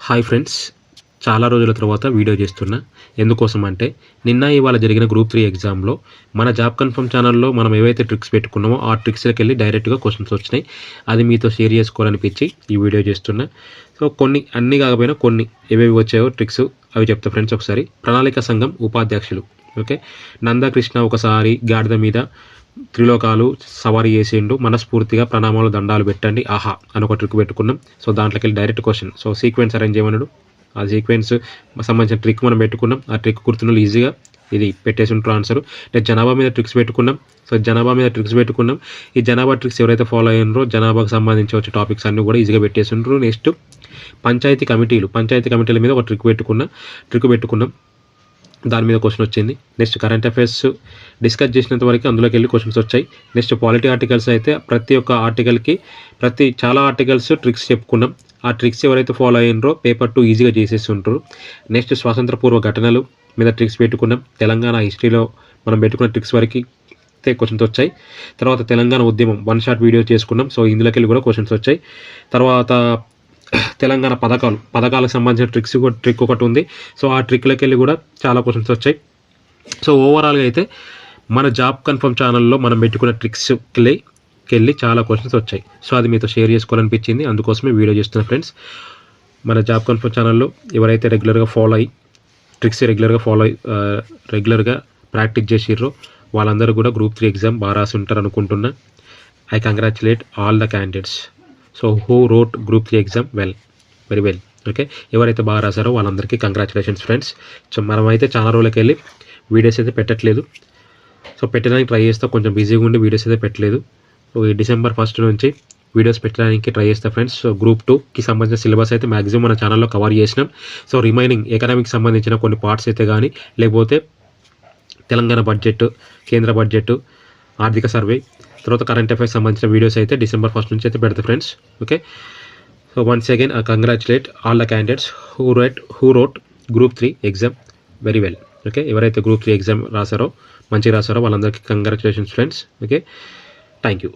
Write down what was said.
Hi friends, చాలా రోజుల తర్వాత వీడియో చేస్తున్నా. ఎందుకోసం అంటే ఇవాళ జరిగిన గ్రూప్ 3 ఎగ్జామ్లో మన జాబ్ కన్ఫర్మ్ ఛానల్లో మనం ఏవైతే ట్రిక్స్ పెట్టుకున్నామో ఆ ట్రిక్స్లోకి వెళ్ళి డైరెక్ట్గా క్వశ్చన్స్ వచ్చినాయి. అది మీతో షేర్ చేసుకోవాలనిపించి ఈ వీడియో చేస్తున్నా. సో కొన్ని అన్నీ కాకపోయినా కొన్ని ఏవేవి వచ్చాయో ట్రిక్స్ అవి చెప్తా ఫ్రెండ్స్. ఒకసారి ప్రణాళిక సంఘం ఉపాధ్యక్షులు ఓకే, నందకృష్ణ ఒకసారి గాడిద మీద త్రిలోకాలు సవారీ చేసిండు, మనస్ఫూర్తిగా ప్రణామాలు దండాలు పెట్టండి ఆహా అని ఒక ట్రిక్ పెట్టుకున్నాం. సో దాంట్లోకి వెళ్ళి direct question. So sequence arrange చేయమన్నాడు, ఆ సీక్వెన్స్ సంబంధించిన ట్రిక్ మనం పెట్టుకున్నాం. ఆ ట్రిక్ గుర్తున్న ఈజీగా ఇది పెట్టేసి ఉంటారు ఆన్సర్. నేను జనాభా మీద ట్రిక్స్ పెట్టుకున్నాం. సో జనాభా మీద ట్రిక్స్ పెట్టుకున్నాం. ఈ జనాభా ట్రిక్స్ ఎవరైతే ఫాలో అయ్యారో జనాభాకు సంబంధించి వచ్చే టాపిక్స్ అన్నీ కూడా ఈజీగా పెట్టేసి ఉంటారు. నెక్స్ట్ పంచాయతీ కమిటీల మీద ఒక ట్రిక్ పెట్టుకున్నాం. దాని మీద క్వశ్చన్ వచ్చింది. నెక్స్ట్ కరెంట్ అఫైర్స్ డిస్కస్ చేసినంత వరకు అందులోకి వెళ్ళి క్వశ్చన్స్ వచ్చాయి. నెక్స్ట్ పాలిటీ ఆర్టికల్స్ అయితే ప్రతి ఒక్క ఆర్టికల్కి చాలా ఆర్టికల్స్ ట్రిక్స్ చెప్పుకున్నాం. ఆ ట్రిక్స్ ఎవరైతే ఫాలో అయ్యారో పేపర్ 2 ఈజీగా చేసేసి ఉంటారు. నెక్స్ట్ స్వాతంత్ర పూర్వ ఘటనలు మీద ట్రిక్స్ పెట్టుకున్నాం. తెలంగాణ హిస్టరీలో మనం పెట్టుకున్న ట్రిక్స్ వరకు క్వశ్చన్స్ వచ్చాయి. తర్వాత తెలంగాణ ఉద్యమం 1 షాట్ వీడియో చేసుకున్నాం. సో ఇందులోకి వెళ్ళి కూడా క్వశ్చన్స్ వచ్చాయి. తర్వాత తెలంగాణ పథకాలకు సంబంధించిన ట్రిక్ ఒకటి ఉంది. సో ఆ ట్రిక్లోకి వెళ్ళి కూడా చాలా క్వశ్చన్స్ వచ్చాయి. సో ఓవరాల్గా అయితే మన జాబ్ కన్ఫర్మ్ ఛానల్లో మనం పెట్టుకున్న ట్రిక్స్కి వెళ్ళి చాలా క్వశ్చన్స్ వచ్చాయి. సో అది మీతో షేర్ చేసుకోవాలనిపించింది, అందుకోసమే వీడియో చేస్తున్నా ఫ్రెండ్స్. మన జాబ్ కన్ఫర్మ్ ఛానల్లో ఎవరైతే రెగ్యులర్గా ట్రిక్స్ రెగ్యులర్గా ప్రాక్టీస్ చేసిర్రో వాళ్ళందరూ కూడా గ్రూప్ 3 ఎగ్జామ్ బాగా రాసి ఉంటారు అనుకుంటున్నా. I congratulate all the candidates. So who wrote group 3 exam very well. Okay, ఎవరైతే బాగా రాశారో వాళ్ళందరికీ కంగ్రాచులేషన్స్ ఫ్రెండ్స్. సో మనమైతే చాలా రోజులకి వెళ్ళి వీడియోస్ అయితే పెట్టట్లేదు. సో పెట్టడానికి ట్రై చేస్తా, కొంచెం బిజీగా ఉండి వీడియోస్ అయితే పెట్టలేదు. సో ఈ డిసెంబర్ 1 నుంచి వీడియోస్ పెట్టడానికి ట్రై చేస్తా ఫ్రెండ్స్. సో గ్రూప్ 2కి సంబంధించిన సిలబస్ అయితే మ్యాక్సిమం మన ఛానల్లో కవర్ చేసినాం. సో రిమైనింగ్ ఎకనామిక్స్ సంబంధించిన కొన్ని పార్ట్స్ అయితే కానీ, లేకపోతే తెలంగాణ బడ్జెట్, కేంద్ర బడ్జెట్, ఆర్థిక సర్వే, తర్వాత కరెంట్ అఫైర్స్ సంబంధించిన వీడియోస్ అయితే డిసెంబర్ 1 నుంచి అయితే పెడతా friends. Okay, so once again I congratulate all the candidates who wrote group 3 exam very well. Okay, ఎవరైతే గ్రూప్ 3 ఎగ్జామ్ మంచిగా రాశారో వాళ్ళందరికీ congratulations friends. Okay, thank you.